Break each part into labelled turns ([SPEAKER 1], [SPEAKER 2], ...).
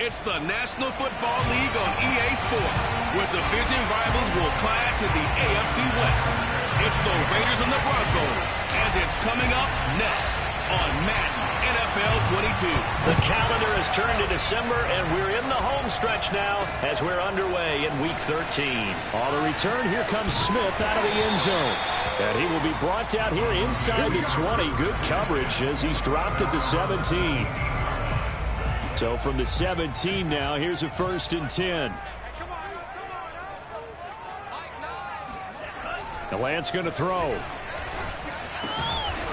[SPEAKER 1] It's the National Football League on EA Sports, where division rivals will clash in the AFC West. It's the Raiders and the Broncos, and it's coming up next on Madden NFL 22.
[SPEAKER 2] The calendar has turned to December, and we're in the home stretch now as we're underway in Week 13. On the return, here comes Smith out of the end zone. And he will be brought down here inside the 20. Good coverage as he's dropped at the 17. So from the 17 now, here's a 1st and 10. The Lance going to throw.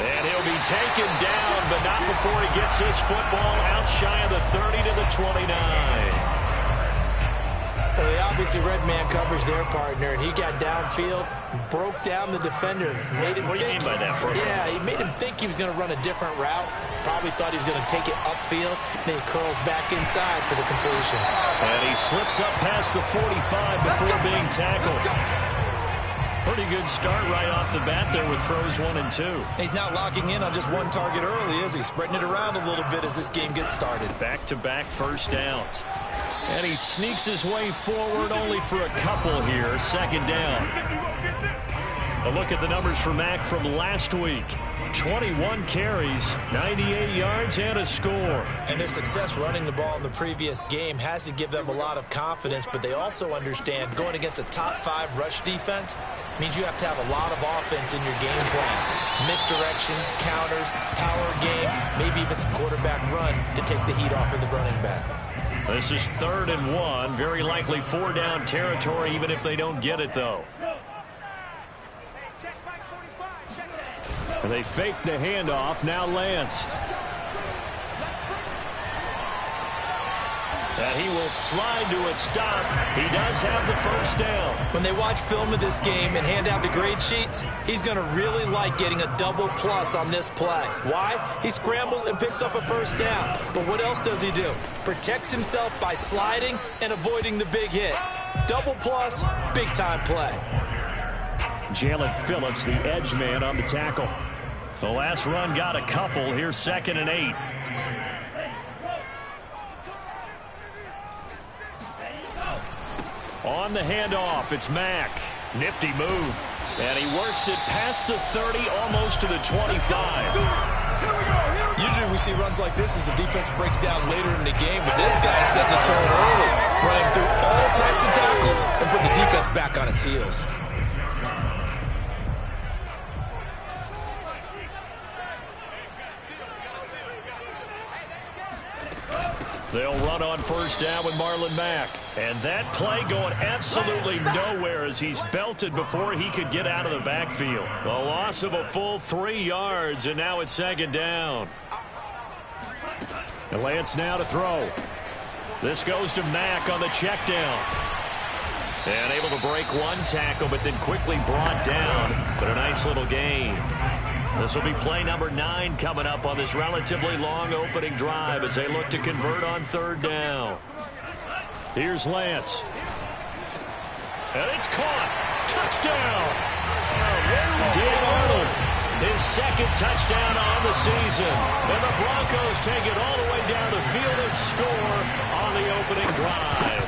[SPEAKER 2] And he'll be taken down, but not before he gets his football out shy of the 30 to the 29.
[SPEAKER 3] Well, they obviously read man coverage their partner, and he got downfield, broke down the defender. Made him
[SPEAKER 2] what do you mean by that, bro?
[SPEAKER 3] Yeah, he made him think he was going to run a different route. Probably thought he was going to take it upfield. Then he curls back inside for the completion.
[SPEAKER 2] And he slips up past the 45 before being tackled. Pretty good start right off the bat there with throws 1 and 2.
[SPEAKER 4] He's not locking in on just one target early, is he? Spreading it around a little bit as this game gets started.
[SPEAKER 2] Back-to-back first downs. And he sneaks his way forward only for a couple here. 2nd down. A look at the numbers for Mack from last week. 21 carries, 98 yards, and a score.
[SPEAKER 3] And their success running the ball in the previous game has to give them a lot of confidence, but they also understand going against a top 5 rush defense means you have to have a lot of offense in your game plan. Misdirection, counters, power game, maybe even some quarterback run to take the heat off of the running back.
[SPEAKER 2] This is 3rd and 1. Very likely 4-down territory, even if they don't get it, though. They fake the handoff. Now Lance. And he will slide to a stop. He does have the 1st down.
[SPEAKER 3] When they watch film of this game and hand out the grade sheets, he's going to really like getting a double plus on this play. Why? He scrambles and picks up a 1st down. But what else does he do? Protects himself by sliding and avoiding the big hit. Double plus, big-time play.
[SPEAKER 2] Jalen Phillips, the edge man on the tackle. The last run got a couple. Here's 2nd and 8. On the handoff, it's Mack. Nifty move. And he works it past the 30, almost to the 25.
[SPEAKER 4] Usually we see runs like this as the defense breaks down later in the game, but this guy's setting the tone early, running through all types of tackles and putting the defense back on its heels.
[SPEAKER 2] They'll run on 1st down with Marlon Mack. And that play going absolutely nowhere as he's belted before he could get out of the backfield. The loss of a full 3 yards, and now it's 2nd down. And Lance now to throw. This goes to Mack on the check down. And able to break 1 tackle, but then quickly brought down. But a nice little gain. This will be play number 9 coming up on this relatively long opening drive as they look to convert on 3rd down. Here's Lance. And it's caught. Touchdown. Dan Arnold, his 2nd touchdown on the season. And the Broncos take it all the way down the field and score on the opening drive.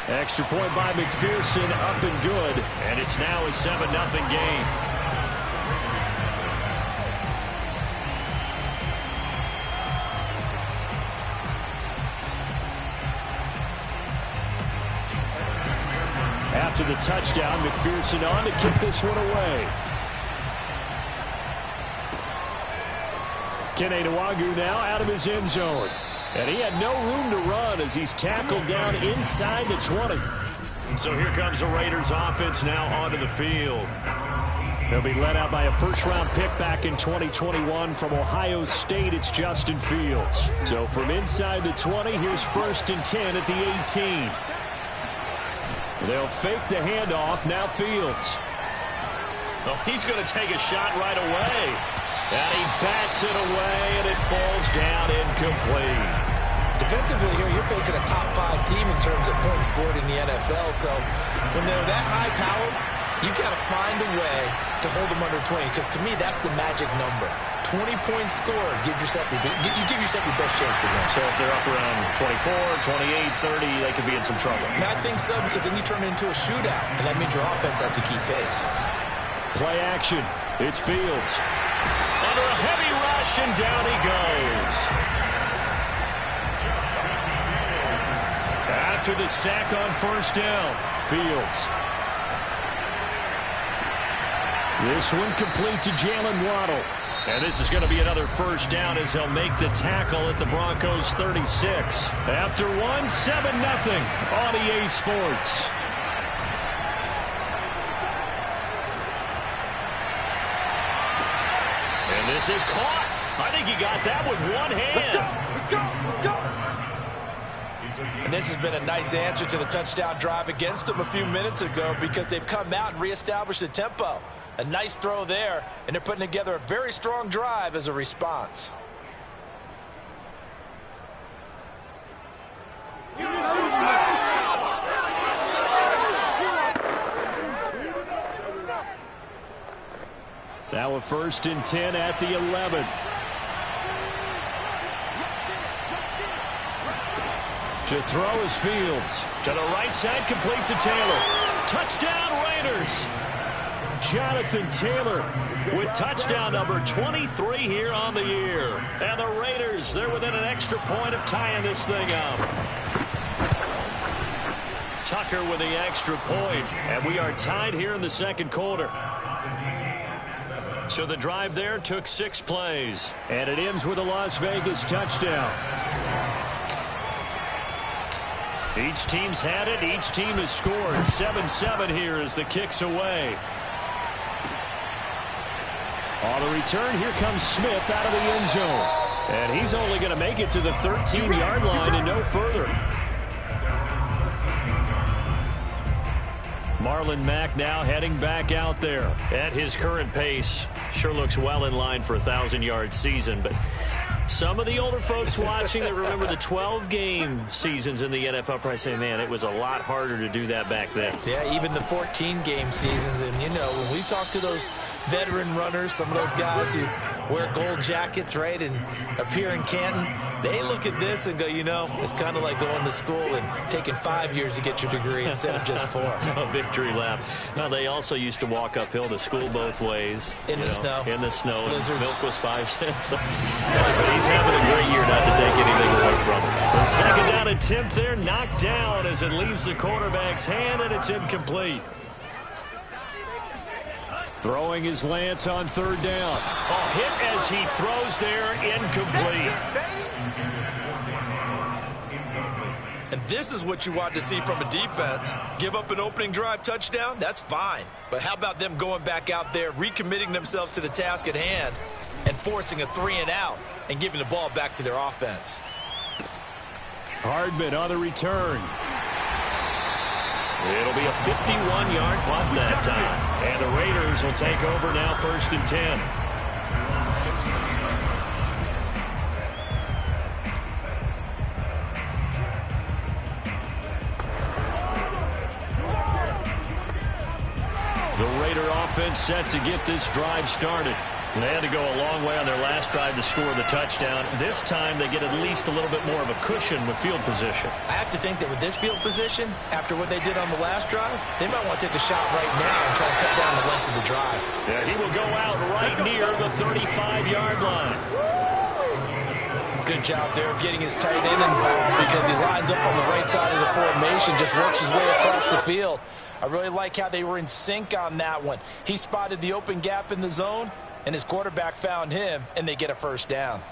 [SPEAKER 2] Extra point by McPherson, up and good. And it's now a 7-0 game. After the touchdown, McPherson on to kick this one away. Kene Nwangwu now out of his end zone. And he had no room to run as he's tackled down inside the 20. So here comes the Raiders offense now onto the field. They'll be led out by a 1st-round pick back in 2021 from Ohio State. It's Justin Fields. So from inside the 20, here's 1st and 10 at the 18. They'll fake the handoff. Now Fields. Oh, he's going to take a shot right away. And he bats it away, and it falls down incomplete.
[SPEAKER 3] Defensively here, you're facing a top 5 team in terms of points scored in the NFL. So when they're that high-powered, you've got to find a way to hold them under 20, because to me, that's the magic number. 20-point score gives yourself you give yourself your best chance to win.
[SPEAKER 2] So if they're up around 24, 28, 30, they could be in some trouble.
[SPEAKER 3] I think so, because then you turn it into a shootout, and that means your offense has to keep pace.
[SPEAKER 2] Play action. It's Fields. Under a heavy rush, and down he goes. After the sack on first down, Fields. This one complete to Jalen Waddle. And this is going to be another first down as they'll make the tackle at the Broncos 36. After one, 7-0 on EA Sports. And this is caught. I think he got that with one hand.
[SPEAKER 3] Let's go. And this has been a nice answer to the touchdown drive against them a few minutes ago, because they've come out and reestablished the tempo. A nice throw there, and they're putting together a very strong drive as a response.
[SPEAKER 2] Now a 1st and 10 at the 11. To throw is Fields. To the right side, complete to Taylor. Touchdown, Raiders. Jonathan Taylor with touchdown number 23 here on the year. And the Raiders, they're within an extra point of tying this thing up. Tucker with the extra point. And we are tied here in the second quarter. So the drive there took 6 plays. And it ends with a Las Vegas touchdown. Each team's had it. Each team has scored. 7-7 here as the kick's away. On the return, here comes Smith out of the end zone. And he's only going to make it to the 13-yard line and no further. Marlon Mack now heading back out there. At his current pace, sure looks well in line for a 1,000-yard season, but some of the older folks watching that remember the 12-game seasons in the NFL probably say, man, it was a lot harder to do that back then.
[SPEAKER 3] Yeah, even the 14-game seasons. And, you know, when we talk to those veteran runners, some of those guys who wear gold jackets, right, and appear in Canton, they look at this and go, you know, it's kind of like going to school and taking 5 years to get your degree instead of just 4.
[SPEAKER 2] A victory lap. Now, they also used to walk uphill to school both ways.
[SPEAKER 3] In the snow.
[SPEAKER 2] In the snow.
[SPEAKER 3] Blizzards.
[SPEAKER 2] Milk was 5 cents. But he's having a great year, not to take anything away from him. The second down attempt there, knocked down as it leaves the quarterback's hand, and it's incomplete. Throwing is Lance on 3rd down. A hit as he throws there, incomplete.
[SPEAKER 3] And this is what you want to see from a defense. Give up an opening drive touchdown, that's fine. But how about them going back out there, recommitting themselves to the task at hand, and forcing a 3-and-out and giving the ball back to their offense.
[SPEAKER 2] Hardman on the return. It'll be a 51-yard punt that time. And the Raiders will take over now 1st and 10. The Raider offense set to get this drive started. They had to go a long way on their last drive to score the touchdown. This time they get at least a little bit more of a cushion with field position.
[SPEAKER 3] I have to think that with this field position, after what they did on the last drive, they might want to take a shot right now and try to cut down the length of the drive.
[SPEAKER 2] Yeah, he will go out right near the 35-yard line.
[SPEAKER 3] Good job there of getting his tight end involved, because he lines up on the right side of the formation, just works his way across the field. I really like how they were in sync on that one. He spotted the open gap in the zone, and his quarterback found him, and they get a 1st down.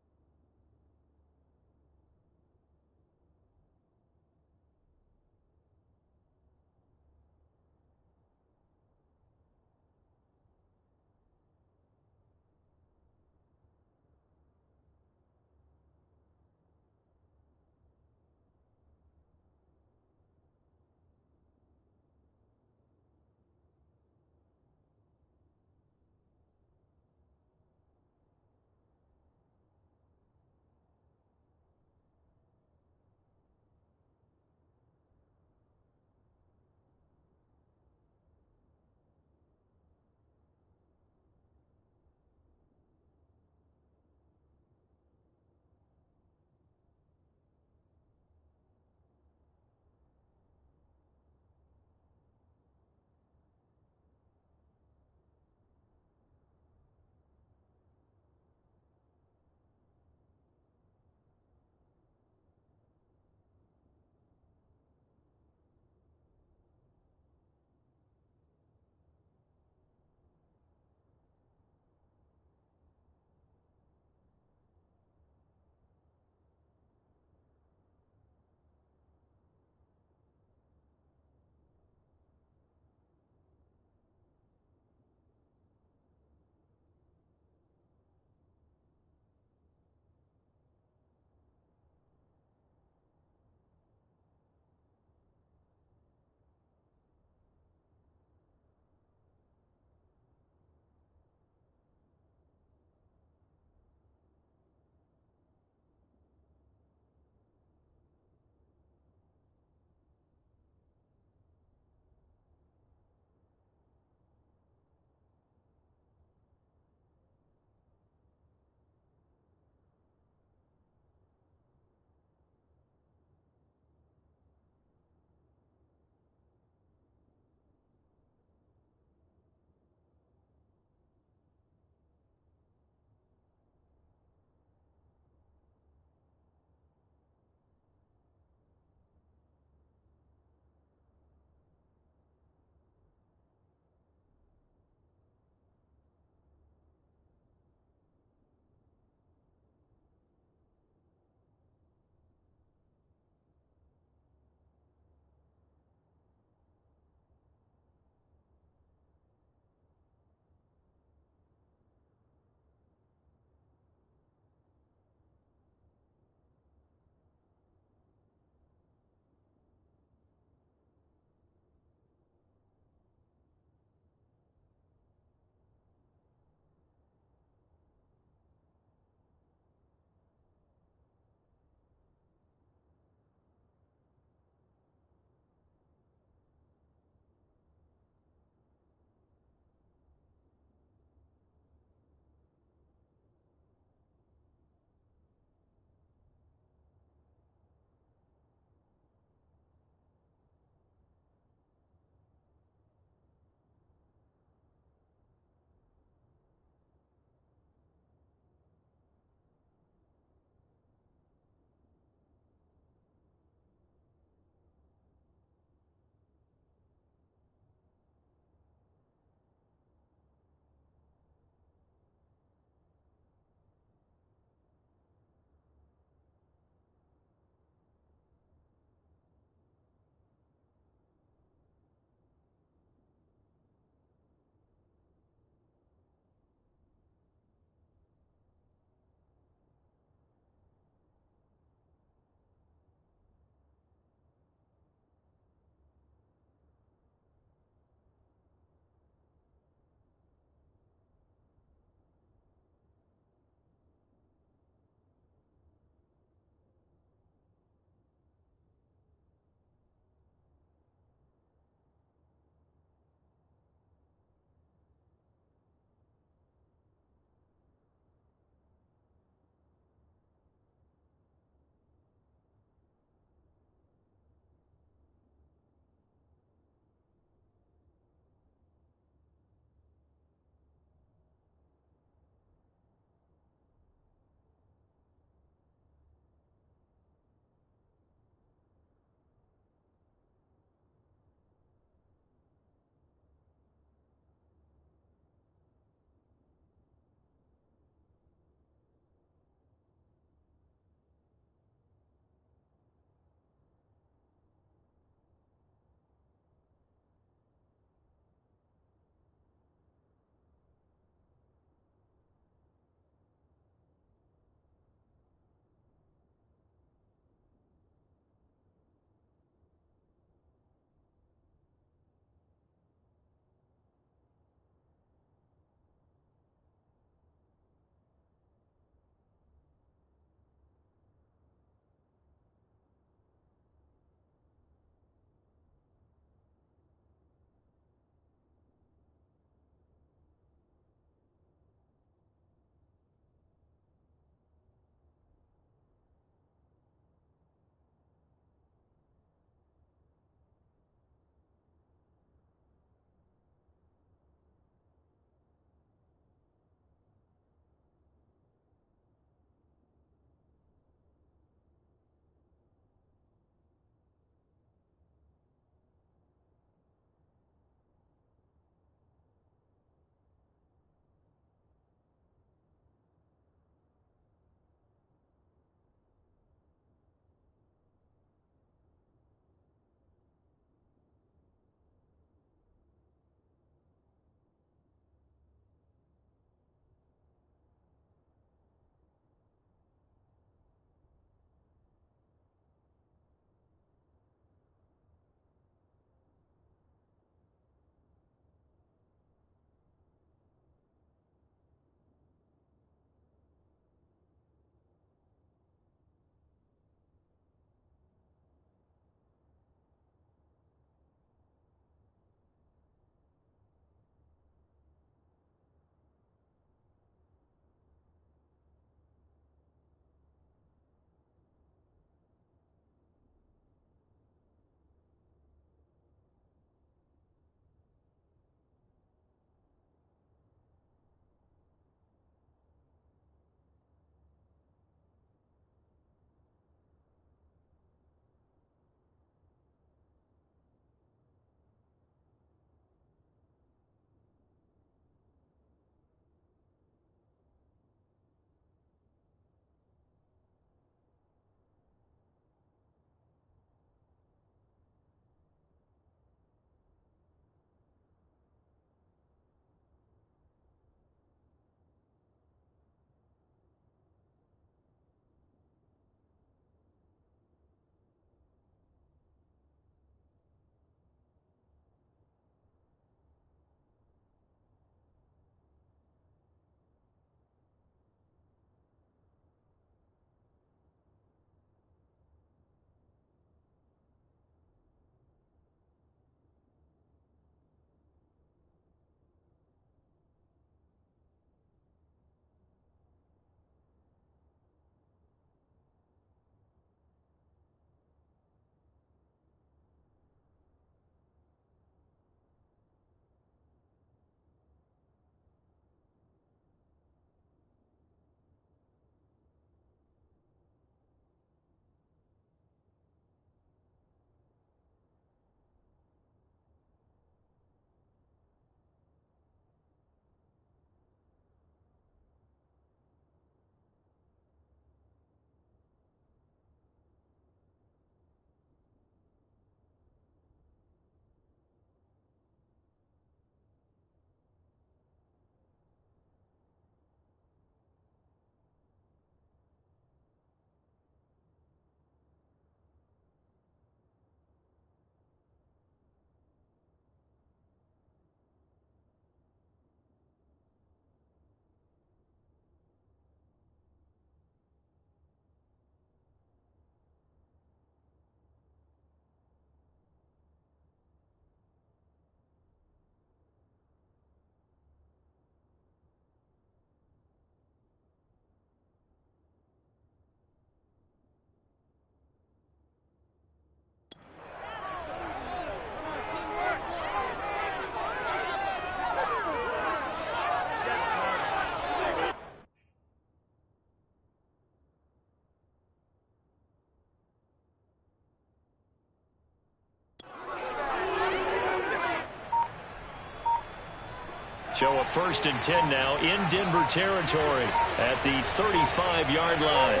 [SPEAKER 2] So a 1st and 10 now in Denver territory at the 35-yard line.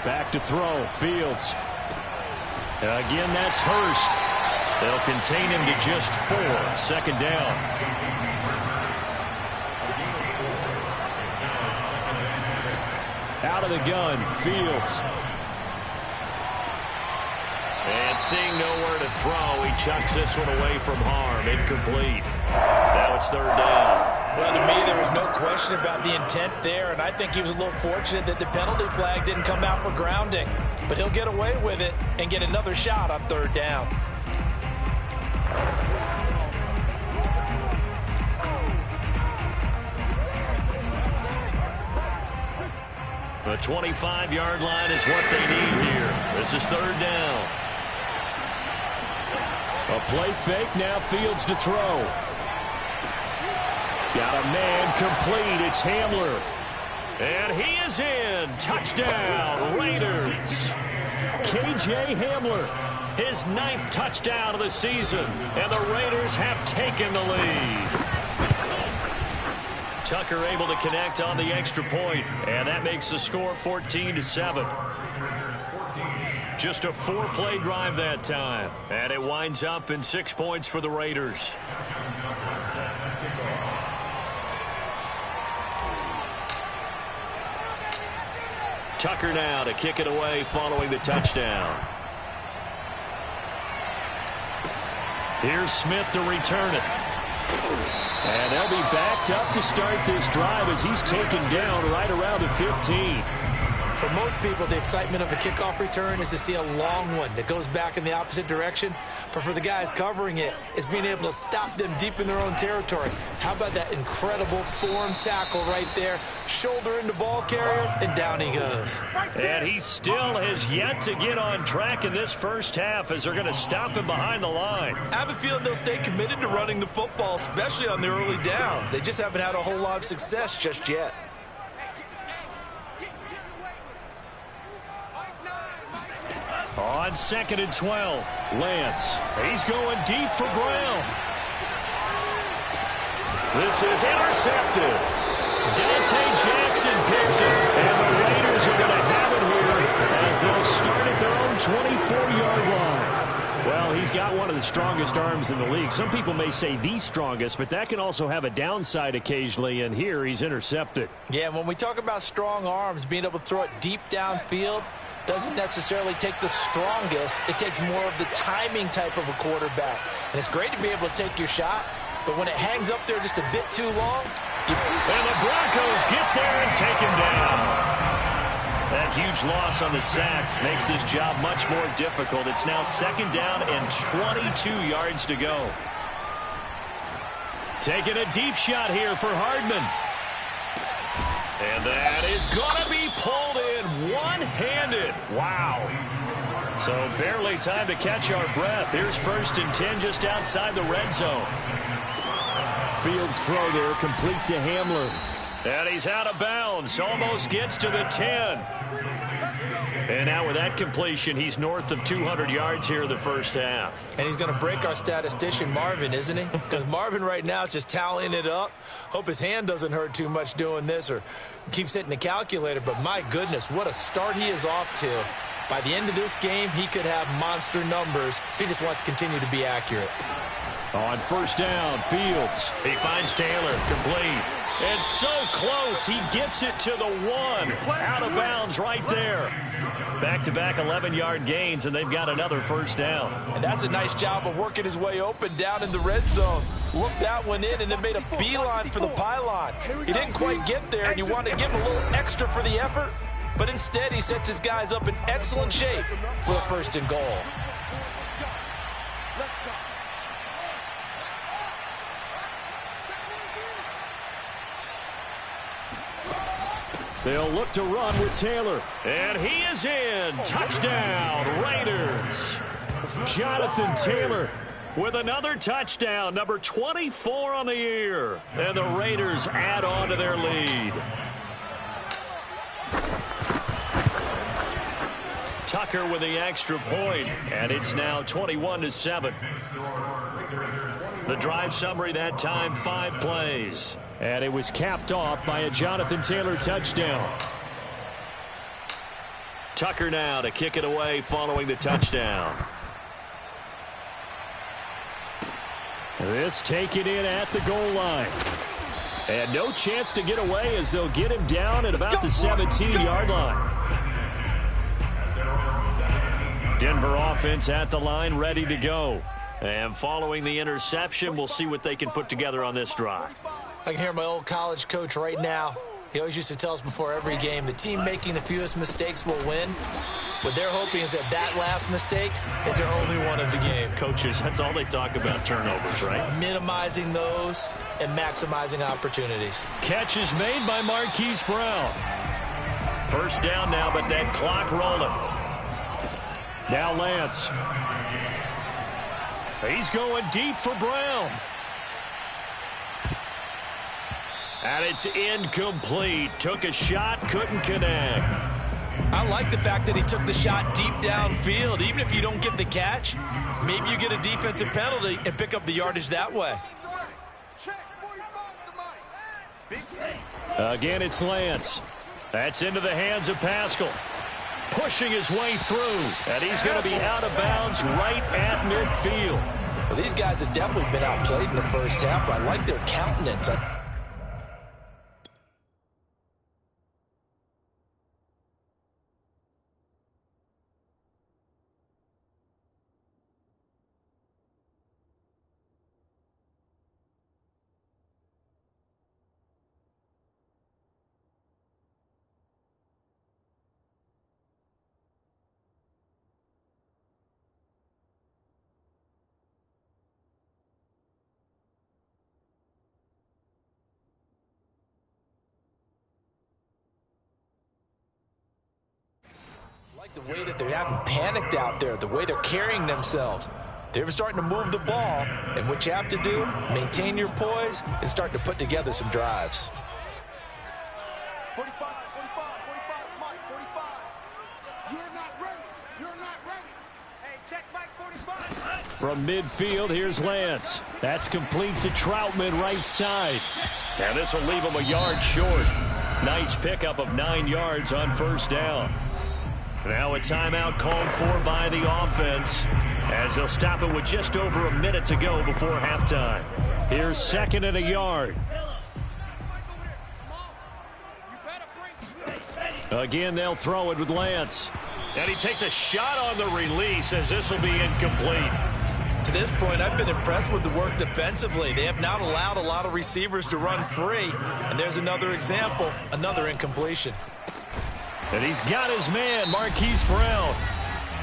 [SPEAKER 2] Back to throw, Fields. Again, that's Hurst. They'll contain him to just 4. 2nd down. Out of the gun, Fields. And seeing nowhere to throw, he chucks this one away from harm. Incomplete. Now it's 3rd down.
[SPEAKER 3] Well, to me, there was no question about the intent there, and I think he was a little fortunate that the penalty flag didn't come out for grounding. But he'll get away with it and get another shot on 3rd down.
[SPEAKER 2] The 25-yard line is what they need here. This is 3rd down. A play fake, now Fields to throw. Got a man complete, it's Hamler. And he is in. Touchdown, Raiders. K.J. Hamler, his 9th touchdown of the season. And the Raiders have taken the lead. Tucker able to connect on the extra point, and that makes the score 14-7. Just a 4-play drive that time, and it winds up in 6 points for the Raiders. Tucker now to kick it away following the touchdown. Here's Smith to return it. And they'll be backed up to start this drive as he's taken down right around the 15.
[SPEAKER 3] For most people, the excitement of a kickoff return is to see a long one that goes back in the opposite direction. But for the guys covering it, it's being able to stop them deep in their own territory. How about that incredible form tackle right there? Shoulder into ball carrier, and down he goes.
[SPEAKER 2] And he still has yet to get on track in this first half as they're going to stop him behind the line.
[SPEAKER 3] I have a feeling they'll stay committed to running the football, especially on the early downs. They just haven't had a whole lot of success just yet.
[SPEAKER 2] On 2nd and 12, Lance. He's going deep for Brown. This is intercepted. Dante Jackson picks it, and the Raiders are going to have it here as they'll start at their own 24-yard line. Well, he's got one of the strongest arms in the league. Some people may say the strongest, but that can also have a downside occasionally, and here he's intercepted.
[SPEAKER 3] Yeah, when we talk about strong arms, being able to throw it deep downfield doesn't necessarily take the strongest. It takes more of the timing type of a quarterback. And it's great to be able to take your shot, but when it hangs up there just a bit too long,
[SPEAKER 2] and the Broncos get there and take him down. That huge loss on the sack makes this job much more difficult. It's now 2nd down and 22 yards to go. Taking a deep shot here for Hardman. And that is going to be pulled in one-handed. Wow. So barely time to catch our breath. Here's 1st and 10 just outside the red zone. Fields throw there, complete to Hamler. And he's out of bounds. Almost gets to the 10. And now with that completion, he's north of 200 yards here in the first half.
[SPEAKER 3] And he's going to break our statistician, Marvin, isn't he? Because Marvin right now is just tallying it up. Hope his hand doesn't hurt too much doing this or keeps hitting the calculator. But my goodness, what a start he is off to. By the end of this game, he could have monster numbers. He just wants to continue to be accurate.
[SPEAKER 2] On 1st down, Fields. He finds Taylor, complete. And so close, he gets it to the 1. Out of bounds right there. Back-to-back 11-yard gains, and they've got another 1st down.
[SPEAKER 3] And that's a nice job of working his way open down in the red zone. Looked that one in and then made a beeline for the pylon. He didn't quite get there, and you want to give him a little extra for the effort. But instead, he sets his guys up in excellent shape with a 1st and goal.
[SPEAKER 2] They'll look to run with Taylor. And he is in. Touchdown, Raiders. Jonathan Taylor with another touchdown, number 24 on the year. And the Raiders add on to their lead. Tucker with the extra point, and it's now 21-7. The drive summary that time, 5 plays.
[SPEAKER 5] And it was capped off by a Jonathan Taylor touchdown.
[SPEAKER 2] Tucker now to kick it away following the touchdown.
[SPEAKER 5] This taken in at the goal line. And no chance to get away as they'll get him down at about the 17-yard line.
[SPEAKER 2] Denver offense at the line, ready to go. And following the interception, we'll see what they can put together on this drive.
[SPEAKER 3] I can hear my old college coach right now. He always used to tell us before every game, the team making the fewest mistakes will win. What they're hoping is that last mistake is their only one of the game.
[SPEAKER 2] Coaches, that's all they talk about, turnovers, right?
[SPEAKER 3] Minimizing those and maximizing opportunities.
[SPEAKER 5] Catch is made by Marquise Brown.
[SPEAKER 2] First down now, but that clock rolling.
[SPEAKER 5] Now Lance. He's going deep for Brown.
[SPEAKER 2] And it's incomplete. Took a shot, couldn't connect.
[SPEAKER 3] I like the fact that he took the shot deep downfield. Even if you don't get the catch, maybe you get a defensive penalty and pick up the yardage that way.
[SPEAKER 5] Again, it's Lance.
[SPEAKER 2] That's into the hands of Pascal. Pushing his way through. And he's going to be out of bounds right at midfield.
[SPEAKER 3] Well, these guys have definitely been outplayed in the first half, but I like their countenance. The way that they haven't panicked out there, the way they're carrying themselves. They're starting to move the ball, and what you have to do, maintain your poise and start to put together some drives.
[SPEAKER 6] 45, Mike, 45. You're not ready. You're not ready. Hey, check Mike, 45.
[SPEAKER 5] From midfield, here's Lance. That's complete to Troutman right side.
[SPEAKER 2] And this will leave him a yard short. Nice pickup of 9 yards on first down. Now a timeout called for by the offense as they'll stop it with just over a minute to go before halftime.
[SPEAKER 5] Here's 2nd and a yard. Again, they'll throw it with Lance.
[SPEAKER 2] And he takes a shot on the release as this will be incomplete.
[SPEAKER 3] To this point, I've been impressed with the work defensively. They have not allowed a lot of receivers to run free. And there's another example, another incompletion.
[SPEAKER 5] And he's got his man, Marquise Brown.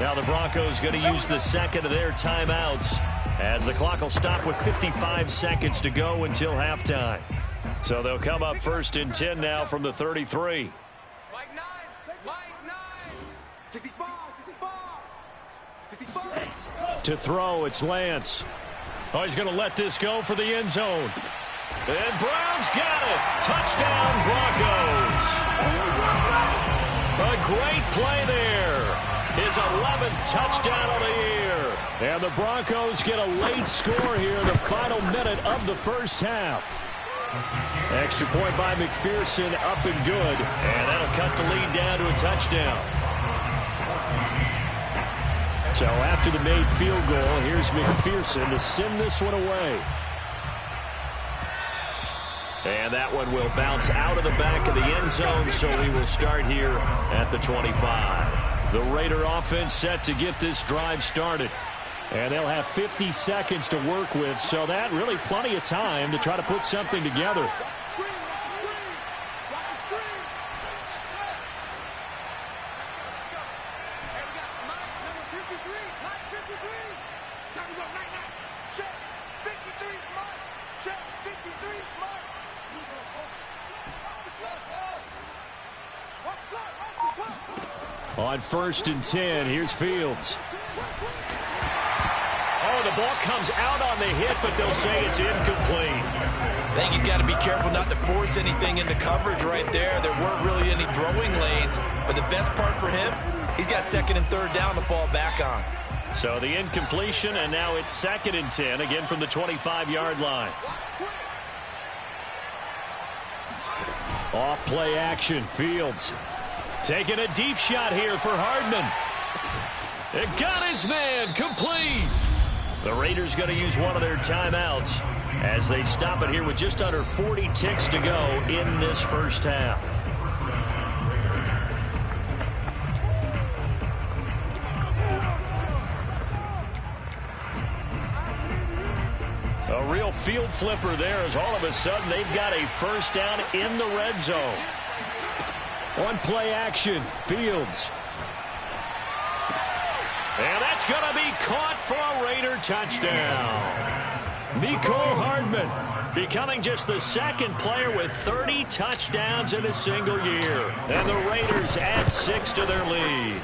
[SPEAKER 2] Now the Broncos going to use the second of their timeouts as the clock will stop with 55 seconds to go until halftime. So they'll come up 1st and 10 now from the 33.
[SPEAKER 6] Mike 9. 65. 65.
[SPEAKER 5] To throw, it's Lance.
[SPEAKER 2] Oh, he's going to let this go for the end zone. And Brown's got it. Touchdown, Broncos. A great play there. His 11th touchdown of the year.
[SPEAKER 5] And the Broncos get a late score here in the final minute of the first half. Extra point by McPherson, up and good.
[SPEAKER 2] And that'll cut the lead down to a touchdown.
[SPEAKER 5] So after the made field goal, here's McPherson to send this one away.
[SPEAKER 2] And that one will bounce out of the back of the end zone, so we will start here at the 25.
[SPEAKER 5] The Raider offense set to get this drive started. And they'll have 50 seconds to work with, so that really plenty of time to try to put something together. On 1st and 10, here's Fields.
[SPEAKER 2] Oh, the ball comes out on the hit, but they'll say it's incomplete.
[SPEAKER 3] I think he's got to be careful not to force anything into coverage right there. There weren't really any throwing lanes, but the best part for him, He's got second and third down to fall back on.
[SPEAKER 2] So the incompletion, and now it's 2nd and 10, again from the 25-yard line.
[SPEAKER 5] Off play action, Fields. Taking a deep shot here for Hardman. It got his man complete.
[SPEAKER 2] The Raiders going to use one of their timeouts as they stop it here with just under 40 ticks to go in this first half. A real field flipper there as all of a sudden they've got a first down in the red zone.
[SPEAKER 5] On play action, Fields.
[SPEAKER 2] And that's going to be caught for a Raider touchdown.
[SPEAKER 5] Mecole Hardman
[SPEAKER 2] becoming just the second player with 30 touchdowns in a single year. And the Raiders add 6 to their lead.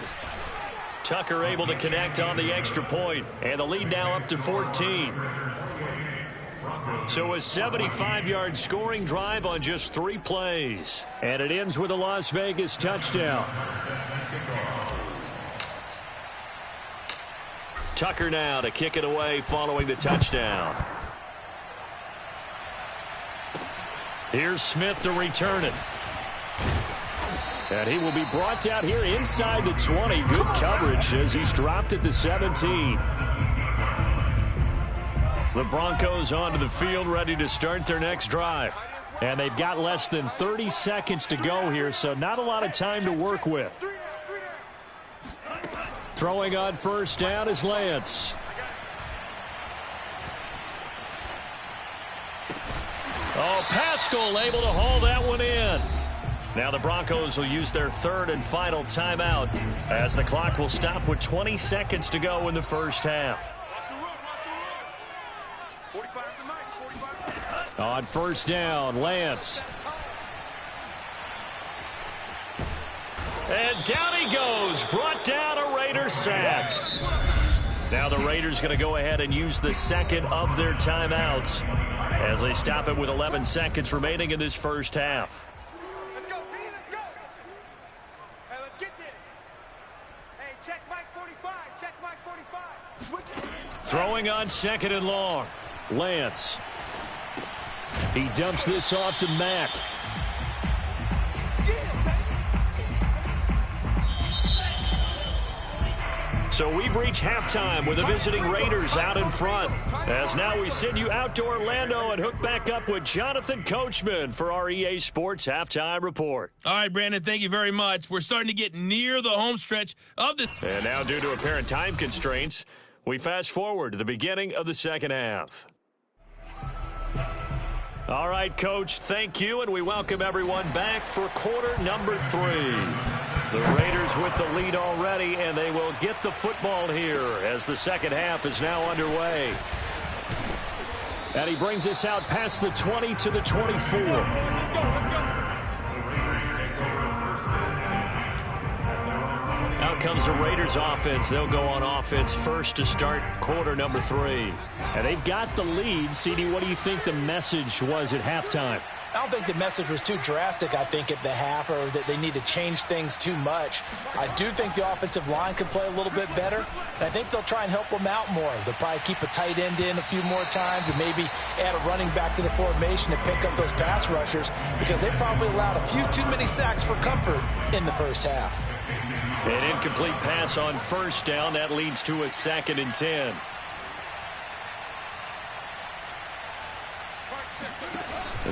[SPEAKER 2] Tucker able to connect on the extra point, and the lead now up to 14. So a 75-yard scoring drive on just 3 plays.
[SPEAKER 5] And it ends with a Las Vegas touchdown.
[SPEAKER 2] Tucker now to kick it away following the touchdown.
[SPEAKER 5] Here's Smith to return it. And he will be brought down here inside the 20. Good coverage as he's dropped at the 17. The Broncos onto the field ready to start their next drive. And they've got less than 30 seconds to go here, so not a lot of time to work with. Throwing on first down is Lance.
[SPEAKER 2] Oh, Pascal able to haul that one in. Now the Broncos will use their 3rd and final timeout as the clock will stop with 20 seconds to go in the first half.
[SPEAKER 5] On first down, Lance.
[SPEAKER 2] And down he goes, brought down a Raider sack. Now the Raiders going to go ahead and use the second of their timeouts as they stop it with 11 seconds remaining in this first half.
[SPEAKER 6] Let's go, B, let's go. Hey, let's get this. Hey, check Mike 45, check Mike 45. Switch it.
[SPEAKER 5] Throwing on 2nd and long. Lance. He dumps this off to Mack.
[SPEAKER 2] So we've reached halftime with the visiting Raiders out in front. As now we send you out to Orlando and hook back up with Jonathan Coachman for our EA Sports Halftime Report.
[SPEAKER 1] All right, Brandon, thank you very much. We're starting to get near the home stretch of this.
[SPEAKER 2] And now, due to apparent time constraints, we fast forward to the beginning of the second half. All right, Coach, thank you, and we welcome everyone back for quarter number 3. The Raiders with the lead already, and they will get the football here as the second half is now underway.
[SPEAKER 5] And he brings us out past the 20 to the 24.
[SPEAKER 6] Let's go.
[SPEAKER 2] Out comes the Raiders offense. They'll go on offense first to start quarter number 3.
[SPEAKER 5] And they've got the lead. CD, what do you think the message was at halftime?
[SPEAKER 3] I don't think the message was too drastic, I think, at the half, or that they need to change things too much. I do think the offensive line could play a little bit better. And I think they'll try and help them out more. They'll probably keep a tight end in a few more times and maybe add a running back to the formation to pick up those pass rushers, because they probably allowed a few too many sacks for comfort in the first half.
[SPEAKER 2] An incomplete pass on first down. That leads to a 2nd and 10.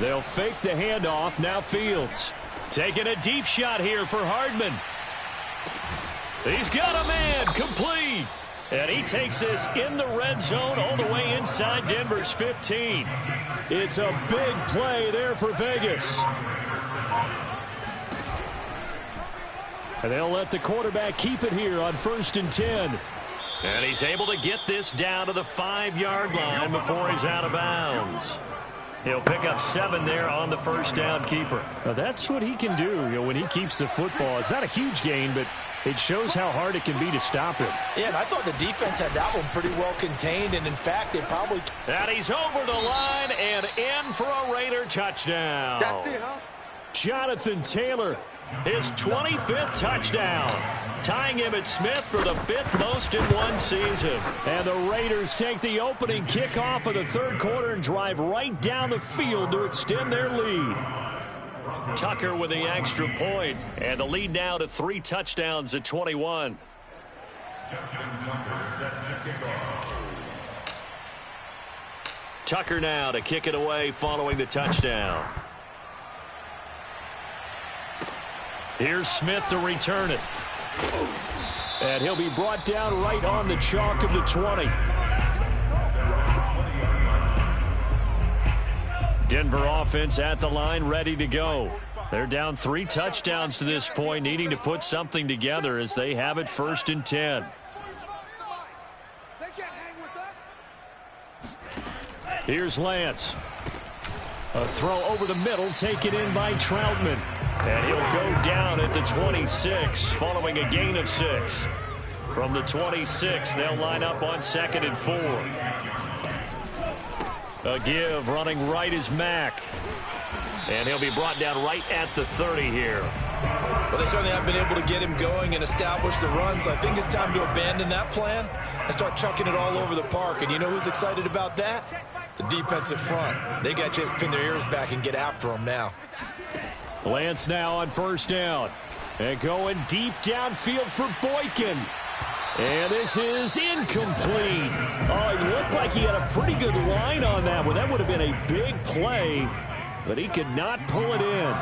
[SPEAKER 5] They'll fake the handoff. Now Fields taking a deep shot here for Hardman.
[SPEAKER 2] He's got a man, complete. And he takes this in the red zone all the way inside Denver's 15.
[SPEAKER 5] It's a big play there for Vegas. And they'll let the quarterback keep it here on 1st and 10.
[SPEAKER 2] And he's able to get this down to the 5-yard line before he's out of bounds. He'll pick up 7 there on the first down keeper.
[SPEAKER 5] Now that's what he can do, when he keeps the football. It's not a huge gain, but it shows how hard it can be to stop him.
[SPEAKER 3] Yeah, and I thought the defense had that one pretty well contained, and in fact, they probably...
[SPEAKER 2] And he's over the line and in for a Raider touchdown.
[SPEAKER 6] That's it, huh?
[SPEAKER 5] Jonathan Taylor
[SPEAKER 2] his 25th touchdown, tying him at Smith for the 5th most in one season. And the Raiders take the opening kickoff of the third quarter and drive right down the field to extend their lead. Tucker with the extra point, and the lead now to 3 touchdowns at 21. Tucker now to kick it away following the touchdown. Here's Smith to return it. And he'll be brought down right on the chalk of the 20. Denver offense at the line, ready to go. They're down 3 touchdowns to this point, needing to put something together as they have it 1st and 10. Here's Lance. A throw over the middle, taken in by Troutman. And he'll go down at the 26, following a gain of 6. From the 26, they'll line up on 2nd and 4. A give, running right is Mack. And he'll be brought down right at the 30 here.
[SPEAKER 3] Well, they certainly have been able to get him going and establish the run, so I think it's time to abandon that plan and start chucking it all over the park. And you know who's excited about that? The defensive front. They got a chance to pin their ears back and get after him now.
[SPEAKER 5] Lance now on 1st down. And going deep downfield for Boykin. And this is incomplete. Oh, it looked like he had a pretty good line on that one. That would have been a big play, but he could not pull it in.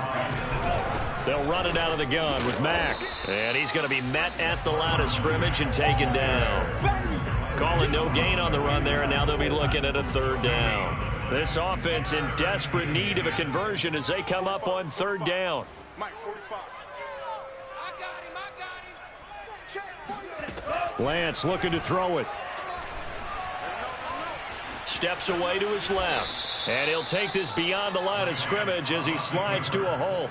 [SPEAKER 5] They'll run it out of the gun with Mack.
[SPEAKER 2] And he's going to be met at the line of scrimmage and taken down. Calling no gain on the run there, and now they'll be looking at a 3rd down. This offense in desperate need of a conversion as they come up on 3rd down.
[SPEAKER 5] Lance looking to throw it.
[SPEAKER 2] Steps away to his left. And he'll take this beyond the line of scrimmage as he slides to a hole.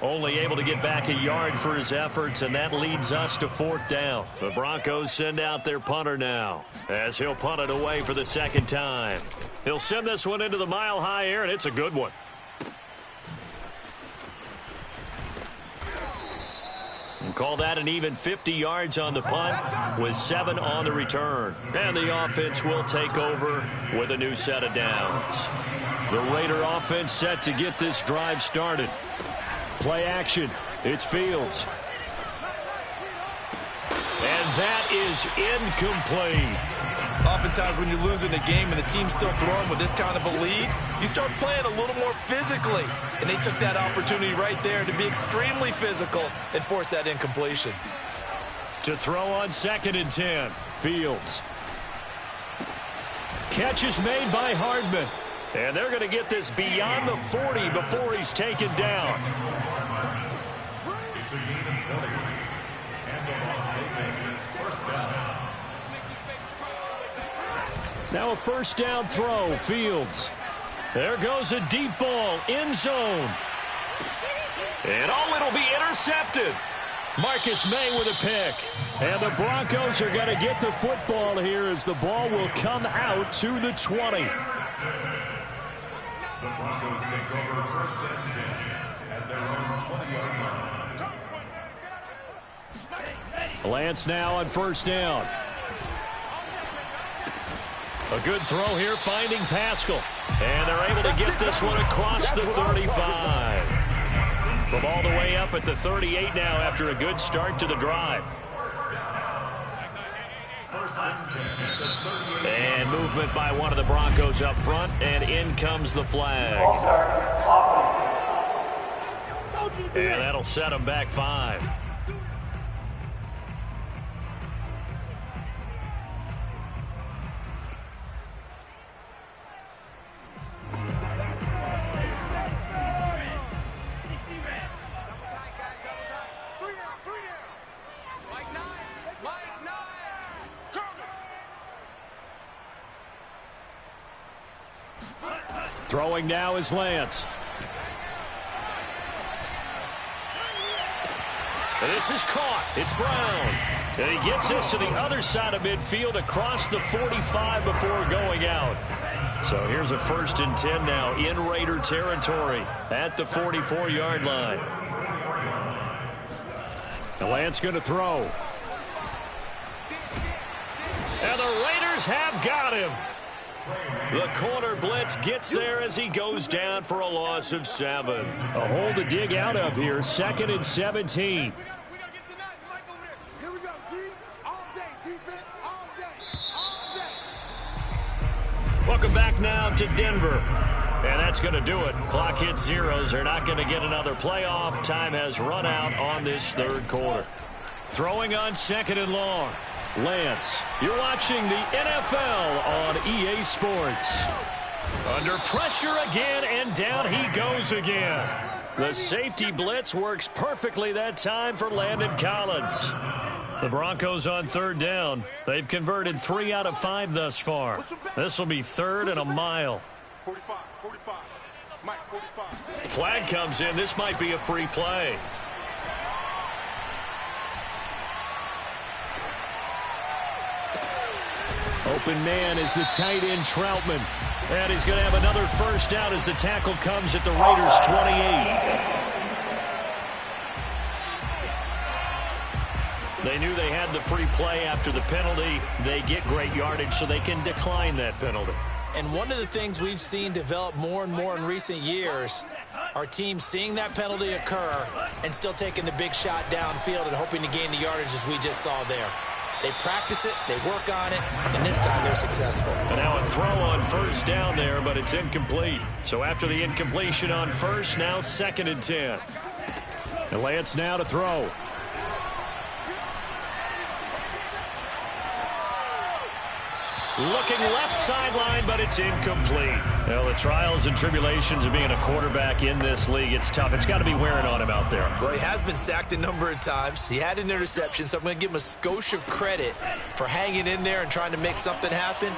[SPEAKER 2] Only able to get back a yard for his efforts, and that leads us to 4th down. The Broncos send out their punter now as he'll punt it away for the 2nd time. He'll send this one into the mile-high air, and it's a good one. And call that an even 50 yards on the punt with 7 on the return. And the offense will take over with a new set of downs.
[SPEAKER 5] The Raider offense set to get this drive started. Play action. It's Fields.
[SPEAKER 2] And that is incomplete.
[SPEAKER 3] Oftentimes when you're losing a game and the team's still throwing with this kind of a lead, you start playing a little more physically. And they took that opportunity right there to be extremely physical and force that incompletion.
[SPEAKER 5] To throw on 2nd and 10. Fields. Catch is made by Hardman.
[SPEAKER 2] And they're going to get this beyond the 40 before he's taken down.
[SPEAKER 7] It's a gain of 20. And the Las Vegas 1st down.
[SPEAKER 5] Now a 1st down throw. Fields. There goes a deep ball. End zone.
[SPEAKER 2] And it'll be intercepted.
[SPEAKER 5] Marcus May with a pick. And the Broncos are going to get the football here as the ball will come out to the 20.
[SPEAKER 7] The Broncos take over 1st and 10 at their own 20-yard line.
[SPEAKER 5] Lance now on 1st down.
[SPEAKER 2] A good throw here, finding Pascal. And they're able to get this one across the 35. From all the way up at the 38 now after a good start to the drive. And movement by one of the Broncos up front, and in comes the flag. And that'll set them back 5.
[SPEAKER 5] Throwing now is Lance.
[SPEAKER 2] And this is caught. It's Brown. And he gets this to the other side of midfield across the 45 before going out. So here's a 1st and 10 now in Raider territory at the 44-yard line.
[SPEAKER 5] Lance going to throw. And the Raiders have got him. The corner blitz gets there as he goes down for a loss of 7. A hole to dig out of here. 2nd and 17.
[SPEAKER 6] Here we go, D. All day, defense, all day, all day.
[SPEAKER 2] Welcome back now to Denver. And that's going to do it. Clock hits zeros. They're not going to get another playoff. Time has run out on this 3rd quarter. Throwing on 2nd and long. Lance, you're watching the NFL on EA Sports. Under pressure again, and down he goes again. The safety blitz works perfectly that time for Landon Collins. The Broncos on 3rd down. They've converted 3 out of 5 thus far. This will be 3rd and a mile.
[SPEAKER 6] 45, 45. Mike, 45.
[SPEAKER 2] Flag comes in. This might be a free play.
[SPEAKER 5] Open man is the tight end Troutman. And he's going to have another first down as the tackle comes at the Raiders' 28. They knew they had the free play after the penalty. They get great yardage so they can decline that penalty.
[SPEAKER 3] And one of the things we've seen develop more and more in recent years are teams seeing that penalty occur and still taking the big shot downfield and hoping to gain the yardage as we just saw there. They practice it, they work on it, and this time they're successful.
[SPEAKER 2] And now a throw on first down there, but it's incomplete. So after the incompletion on first, now 2nd and 10.
[SPEAKER 5] And Lance now to throw.
[SPEAKER 2] Looking left sideline, but it's incomplete. Well, the trials and tribulations of being a quarterback in this league, it's tough. It's got to be wearing on him out there.
[SPEAKER 3] Well, he has been sacked a number of times. He had an interception, so I'm going to give him a skosh of credit for hanging in there and trying to make something happen,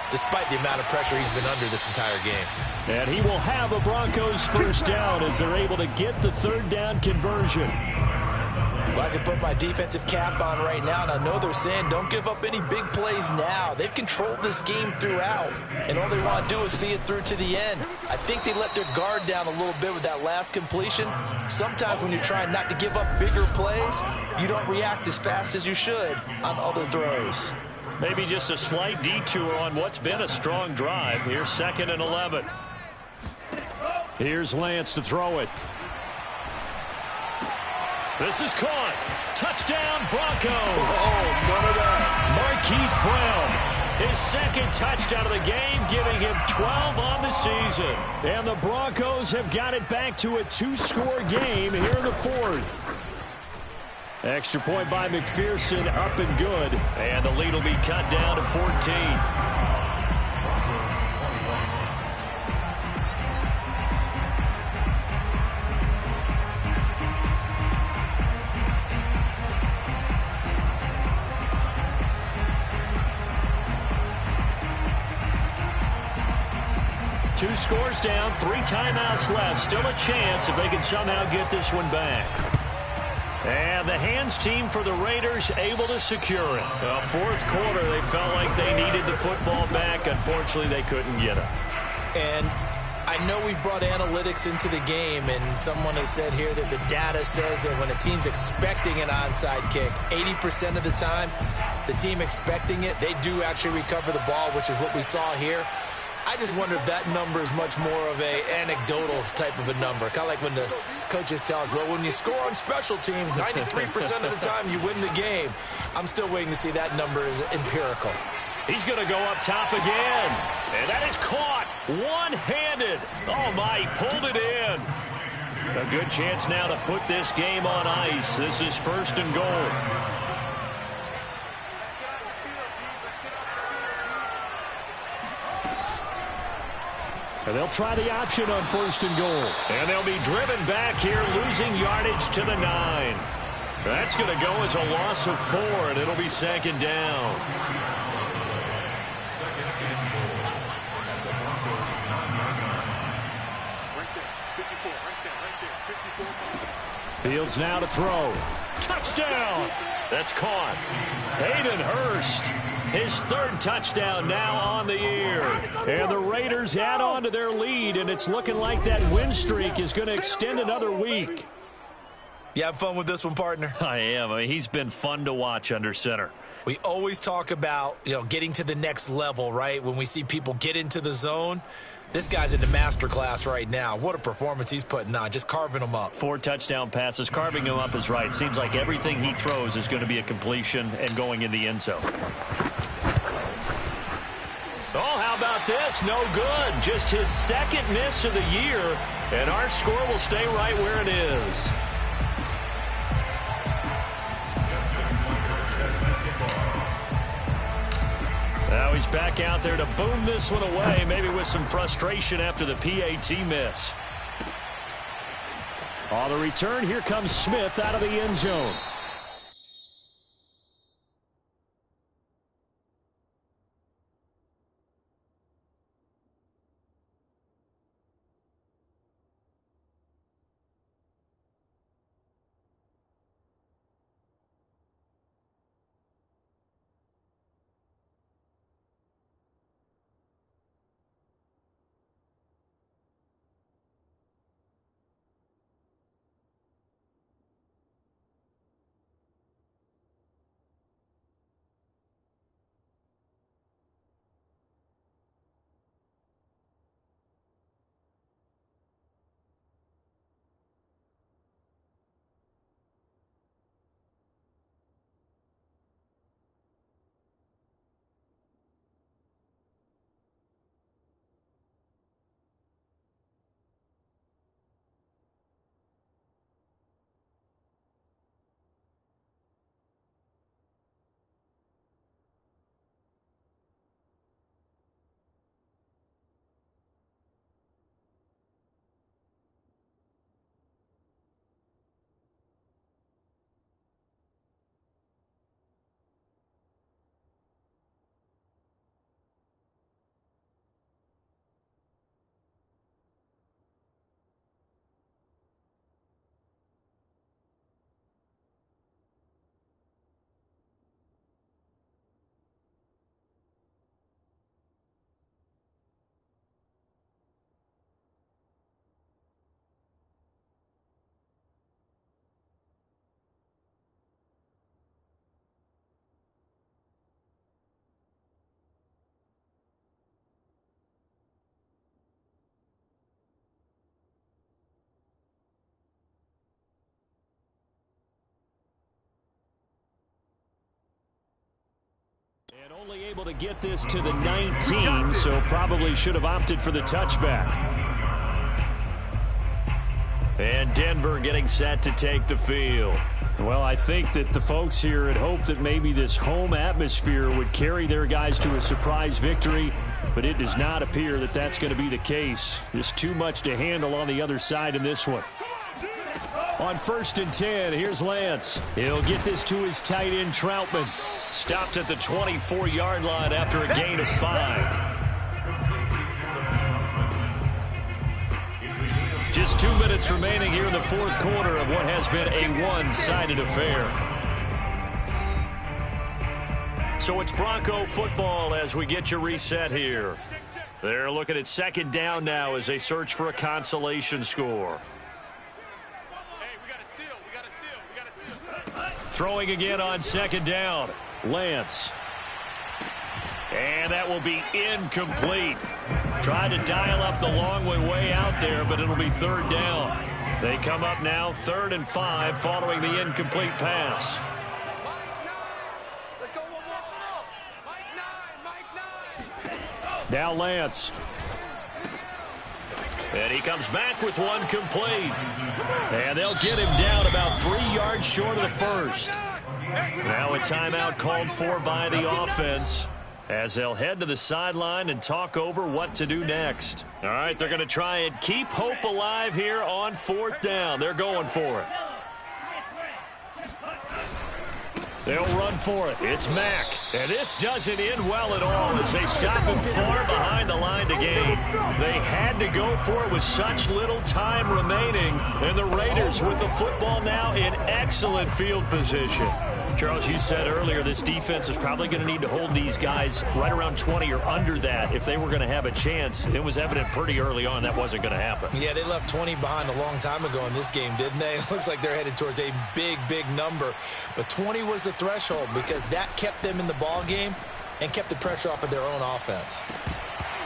[SPEAKER 3] despite the amount of pressure he's been under this entire game.
[SPEAKER 5] And he will have a Broncos first down as they're able to get the 3rd down conversion.
[SPEAKER 3] Well, I can put my defensive cap on right now, and I know they're saying don't give up any big plays now. They've controlled this game throughout, and all they want to do is see it through to the end. I think they let their guard down a little bit with that last completion. Sometimes when you're trying not to give up bigger plays, you don't react as fast as you should on other throws.
[SPEAKER 2] Maybe just a slight detour on what's been a strong drive. Here's 2nd and 11.
[SPEAKER 5] Here's Lance to throw it.
[SPEAKER 2] This is caught. Touchdown, Broncos.
[SPEAKER 5] Oh, none of that.
[SPEAKER 2] Marquise Brown, his 2nd touchdown of the game, giving him 12 on the season.
[SPEAKER 5] And the Broncos have got it back to a 2-score game here in the 4th. Extra point by McPherson, up and good.
[SPEAKER 2] And the lead will be cut down to 14. Two scores down, 3 timeouts left. Still a chance if they can somehow get this one back. And the hands team for the Raiders able to secure it. Well, 4th quarter, they felt like they needed the football back. Unfortunately, they couldn't get it.
[SPEAKER 3] And I know we brought analytics into the game, and someone has said here that the data says that when a team's expecting an onside kick, 80% of the time, the team expecting it, they do actually recover the ball, which is what we saw here. I just wonder if that number is much more of a anecdotal type of a number. Kind of like when the coaches tell us, well, when you score on special teams, 93% of the time you win the game. I'm still waiting to see that number is empirical.
[SPEAKER 2] He's going to go up top again. And that is caught one-handed. Oh, my, he pulled it in. A good chance now to put this game on ice. This is 1st and goal.
[SPEAKER 5] And they'll try the option on 1st and goal.
[SPEAKER 2] And they'll be driven back here, losing yardage to the 9. That's going to go as a loss of 4, and it'll be 2nd down.
[SPEAKER 5] Fields now to throw.
[SPEAKER 2] Touchdown! That's caught. Hayden Hurst, his 3rd touchdown now on the year.
[SPEAKER 5] And the Raiders add on to their lead, and it's looking like that win streak is going to extend another week.
[SPEAKER 3] You have fun with this one, partner?
[SPEAKER 2] I am. I mean, he's been fun to watch under center.
[SPEAKER 3] We always talk about, getting to the next level, right? When we see people get into the zone, this guy's in the master class right now. What a performance he's putting on, just carving them up.
[SPEAKER 2] 4 touchdown passes. Carving him up is right. Seems like everything he throws is going to be a completion and going in the end zone. Oh, how about this? No good. Just his second miss of the year, and our score will stay right where it is. Now he's back out there to boom this one away, maybe with some frustration after the PAT miss.
[SPEAKER 5] On the return, here comes Smith out of the end zone. And only able to get this to the 19, so probably should have opted for the touchback.
[SPEAKER 2] And Denver getting set to take the field.
[SPEAKER 5] Well, I think that the folks here had hoped that maybe this home atmosphere would carry their guys to a surprise victory, but it does not appear that that's going to be the case. Just too much to handle on the other side in this one. On 1st and 10, here's Lance. He'll get this to his tight end, Troutman.
[SPEAKER 2] Stopped at the 24-yard line after a gain of 5. Just 2 minutes remaining here in the 4th quarter of what has been a one-sided affair. So it's Bronco football as we get you reset here. They're looking at 2nd down now as they search for a consolation score. Throwing again on 2nd down.
[SPEAKER 5] Lance.
[SPEAKER 2] And that will be incomplete. Tried to dial up the long way out there, but it'll be 3rd down. They come up now 3rd and 5 following the incomplete pass.
[SPEAKER 6] Let's go one more. Mike 9.
[SPEAKER 5] Now Lance.
[SPEAKER 2] And he comes back with one complete. And they'll get him down about 3 yards short of the first. Now a timeout called for by the offense as they'll head to the sideline and talk over what to do next. All right, they're going to try and keep hope alive here on 4th down. They're going for it. They'll run for it. It's Mack. And this doesn't end well at all as they stop him far behind the line to gain. They had to go for it with such little time remaining. And the Raiders with the football now in excellent field position. Charles, you said earlier this defense is probably going to need to hold these guys right around 20 or under that if they were going to have a chance. It was evident pretty early on that wasn't going to happen.
[SPEAKER 3] Yeah, they left 20 behind a long time ago in this game, didn't they? It looks like they're headed towards a big, big number. But 20 was the threshold because that kept them in the ball game and kept the pressure off of their own offense.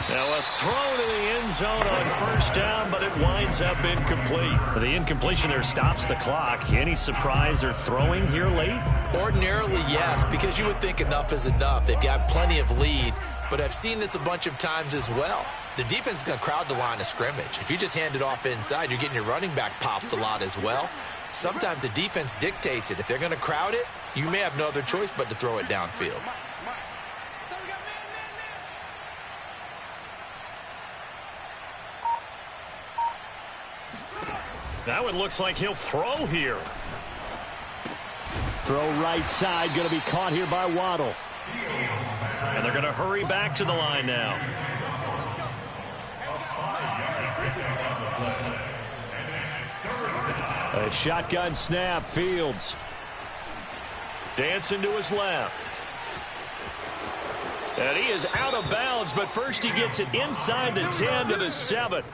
[SPEAKER 2] Now a throw to the end zone on first down, but it winds up incomplete. The incompletion there stops the clock. Any surprise they're throwing here late?
[SPEAKER 3] Ordinarily, yes, because you would think enough is enough. They've got plenty of lead, but I've seen this a bunch of times as well. The defense is going to crowd the line of scrimmage. If you just hand it off inside, you're getting your running back popped a lot as well. Sometimes the defense dictates it. If they're going to crowd it, you may have no other choice but to throw it downfield.
[SPEAKER 2] Now it looks like he'll throw here.
[SPEAKER 5] Throw right side, going to be caught here by Waddle.
[SPEAKER 2] And they're going to hurry back to the line now.
[SPEAKER 5] A shotgun snap, Fields.
[SPEAKER 2] Dancing to his left. And he is out of bounds, but first he gets it inside the 10 to the 7.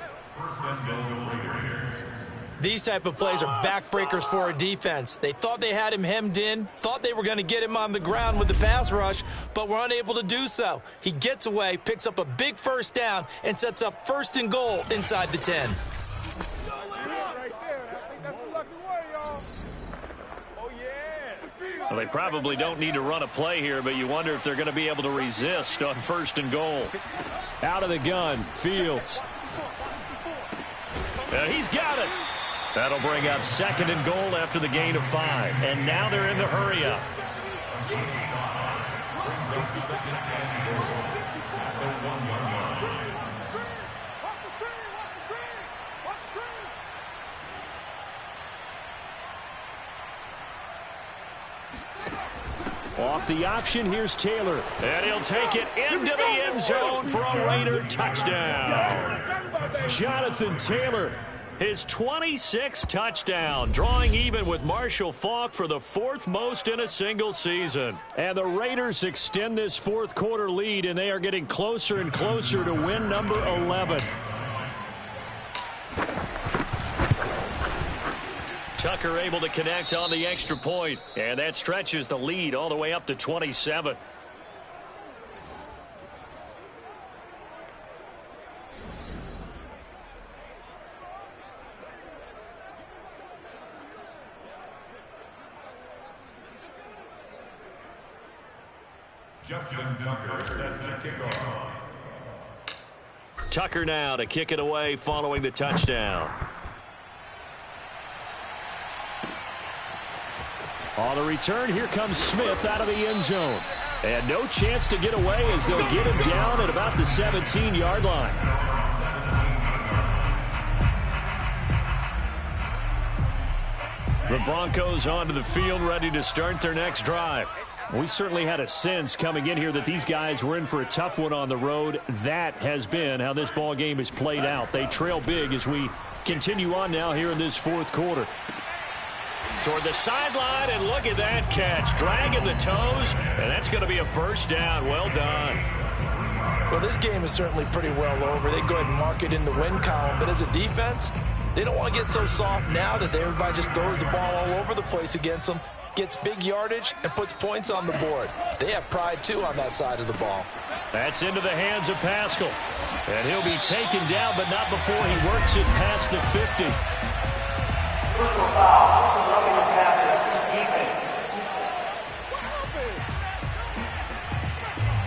[SPEAKER 3] These type of plays are backbreakers for a defense. They thought they had him hemmed in, thought they were going to get him on the ground with the pass rush, but were unable to do so. He gets away, picks up a big first down, and sets up 1st and goal inside the 10.
[SPEAKER 2] Well, they probably don't need to run a play here, but you wonder if they're going to be able to resist on 1st and goal.
[SPEAKER 5] Out of the gun, Fields.
[SPEAKER 2] And he's got it. That'll bring up 2nd and goal after the gain of 5. And now they're in the hurry up.
[SPEAKER 5] Off the option, here's Taylor.
[SPEAKER 2] And he'll take it into the end zone for a Raider touchdown.
[SPEAKER 5] Jonathan Taylor.
[SPEAKER 2] His 26th touchdown, drawing even with Marshall Faulk for the 4th most in a single season.
[SPEAKER 5] And the Raiders extend this 4th quarter lead, and they are getting closer and closer to win number 11.
[SPEAKER 2] Tucker able to connect on the extra point, and that stretches the lead all the way up to 27.
[SPEAKER 7] Justin Tucker set to kick off.
[SPEAKER 2] Tucker now to kick it away following the touchdown.
[SPEAKER 5] On the return, here comes Smith out of the end zone. And no chance to get away as they'll get him down at about the 17-yard line.
[SPEAKER 2] The Broncos onto the field ready to start their next drive.
[SPEAKER 5] We certainly had a sense coming in here that these guys were in for a tough one on the road. That has been how this ball game has played out. They trail big as we continue on now here in this 4th quarter.
[SPEAKER 2] Toward the sideline, and look at that catch. Dragging the toes, and that's going to be a 1st down. Well done.
[SPEAKER 3] Well, this game is certainly pretty well over. They go ahead and mark it in the win column, but as a defense, they don't want to get so soft now that everybody just throws the ball all over the place against them, gets big yardage, and puts points on the board. They have pride, too, on that side of the ball.
[SPEAKER 2] That's into the hands of Pascal. And he'll be taken down, but not before he works it past the 50.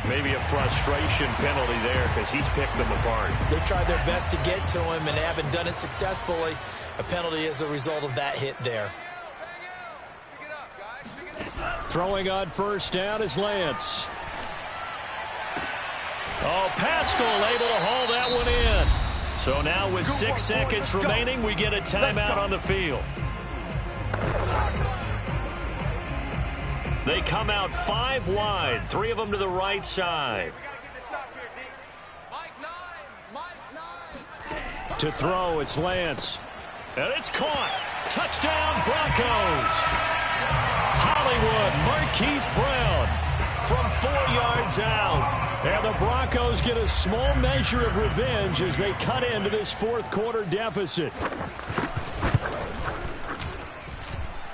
[SPEAKER 2] Maybe a frustration penalty there because he's picked them apart.
[SPEAKER 3] They've tried their best to get to him and haven't done it successfully. A penalty as a result of that hit there.
[SPEAKER 5] Throwing on 1st down is Lance.
[SPEAKER 2] Oh, Pascal able to haul that one in. So now with 6 seconds remaining, we get a timeout on the field. They come out 5 wide, 3 of them to the right side.
[SPEAKER 5] To throw, it's Lance.
[SPEAKER 2] And it's caught. Touchdown, Broncos.
[SPEAKER 5] Hollywood, Marquise Brown from 4 yards out. And the Broncos get a small measure of revenge as they cut into this fourth quarter deficit.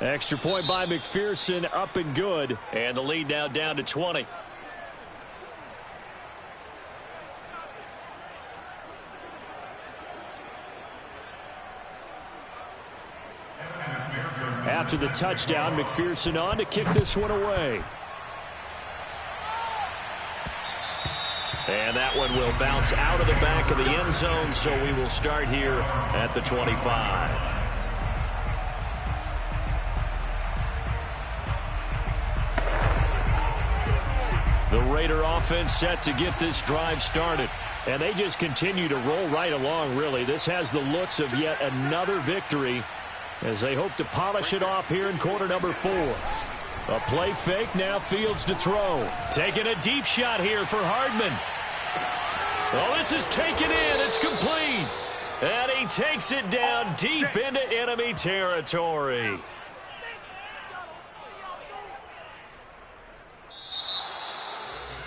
[SPEAKER 5] Extra point by McPherson, up and good. And the lead now down to 20. After the touchdown, McPherson on to kick this one away. And that one will bounce out of the back of the end zone, so we will start here at the 25. The Raider offense set to get this drive started. And they just continue to roll right along, really. This has the looks of yet another victory as they hope to polish it off here in quarter number 4. A play fake, now Fields to throw. Taking a deep shot here for Hardman. Well, this is taken in. It's complete. And he takes it down deep into enemy territory.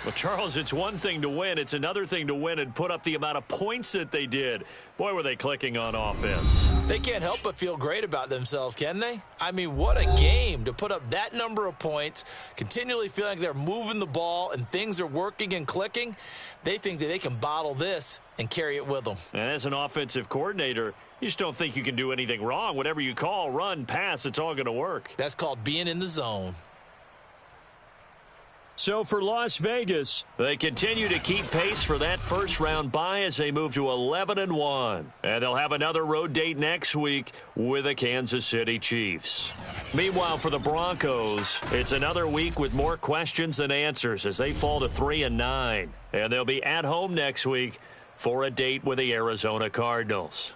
[SPEAKER 5] Well, Charles, it's one thing to win. It's another thing to win and put up the amount of points that they did. Boy, were they clicking on offense.
[SPEAKER 3] They can't help but feel great about themselves, can they? I mean, what a game to put up that number of points, continually feeling like they're moving the ball and things are working and clicking. They think that they can bottle this and carry it with them.
[SPEAKER 5] And as an offensive coordinator, you just don't think you can do anything wrong. Whatever you call, run, pass, it's all going to work.
[SPEAKER 3] That's called being in the zone.
[SPEAKER 5] So for Las Vegas, they continue to keep pace for that first-round bye as they move to 11-1. And they'll have another road date next week with the Kansas City Chiefs. Meanwhile, for the Broncos, it's another week with more questions than answers as they fall to 3-9. And they'll be at home next week for a date with the Arizona Cardinals.